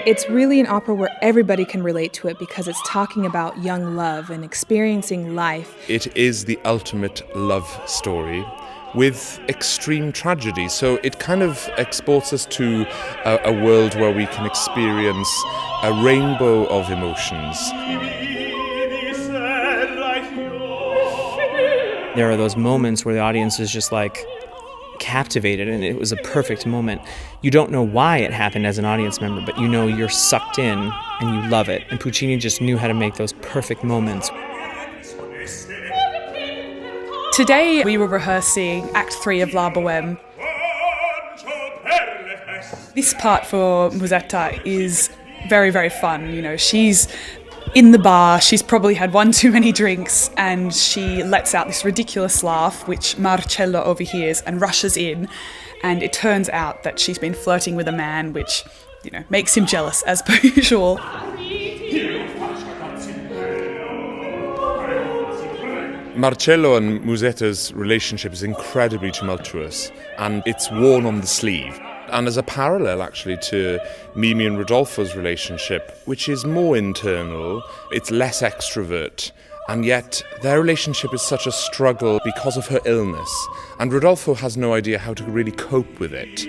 It's really an opera where everybody can relate to it because it's talking about young love and experiencing life. It is the ultimate love story with extreme tragedy. So it kind of exports us to a world where we can experience a rainbow of emotions. There are those moments where the audience is just like captivated, and it was a perfect moment. You don't know why it happened as an audience member, but you know you're sucked in and you love it. And Puccini just knew how to make those perfect moments. Today we were rehearsing Act 3 of La Bohème. This part for Musetta is very, very fun. You know, she's in the bar, she's probably had one too many drinks, and she lets out this ridiculous laugh, which Marcello overhears and rushes in, and it turns out that she's been flirting with a man, which, you know, makes him jealous as per usual. Marcello and Musetta's relationship is incredibly tumultuous, and it's worn on the sleeve. And as a parallel, actually, to Mimi and Rodolfo's relationship, which is more internal, it's less extrovert, and yet their relationship is such a struggle because of her illness, and Rodolfo has no idea how to really cope with it.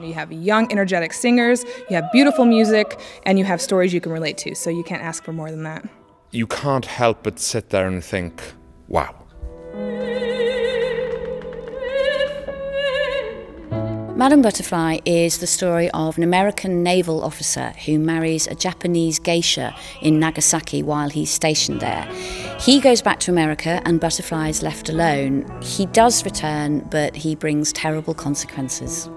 You have young, energetic singers, you have beautiful music, and you have stories you can relate to, so you can't ask for more than that. You can't help but sit there and think, wow. Madame Butterfly is the story of an American naval officer who marries a Japanese geisha in Nagasaki while he's stationed there. He goes back to America and Butterfly is left alone. He does return, but he brings terrible consequences.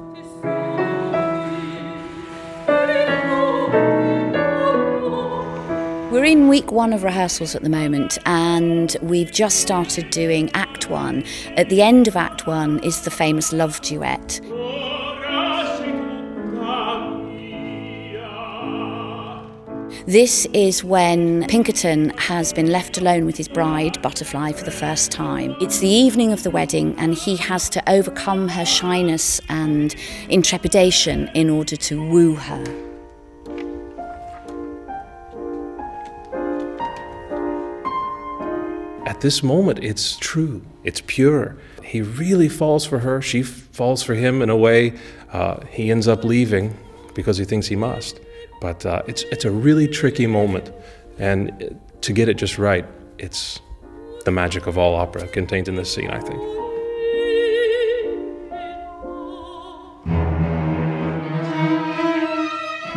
We're in week 1 of rehearsals at the moment, and we've just started doing Act 1. At the end of Act 1 is the famous love duet. This is when Pinkerton has been left alone with his bride, Butterfly, for the first time. It's the evening of the wedding, and he has to overcome her shyness and intrepidation in order to woo her. At this moment, it's true, it's pure. He really falls for her, she falls for him in a way. He ends up leaving because he thinks he must. But it's a really tricky moment, and to get it just right, it's the magic of all opera contained in this scene, I think.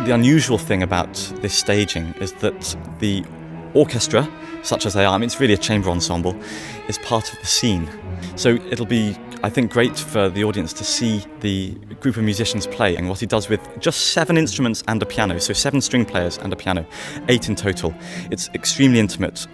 The unusual thing about this staging is that the orchestra, such as they are, I mean, it's really a chamber ensemble, is part of the scene. So it'll be, I think, great for the audience to see the group of musicians play and what he does with just 7 instruments and a piano, so 7 string players and a piano, 8 in total. It's extremely intimate.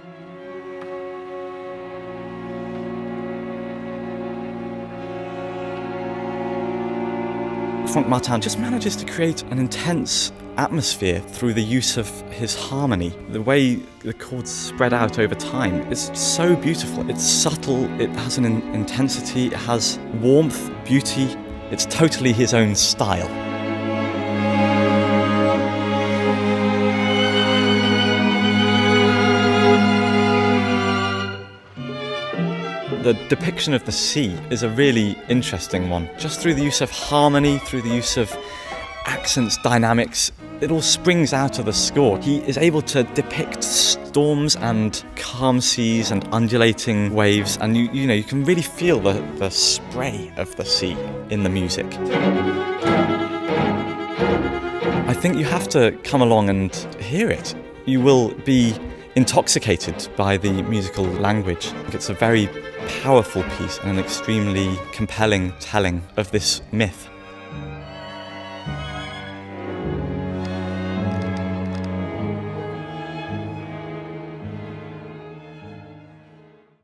Franck Martin just manages to create an intense atmosphere through the use of his harmony. The way the chords spread out over time is so beautiful. It's subtle, it has an intensity, it has warmth, beauty. It's totally his own style. The depiction of the sea is a really interesting one. Just through the use of harmony, through the use of accents, dynamics, it all springs out of the score. He is able to depict storms and calm seas and undulating waves, and you can really feel the spray of the sea in the music. I think you have to come along and hear it. You will be intoxicated by the musical language. It's a very powerful piece and an extremely compelling telling of this myth.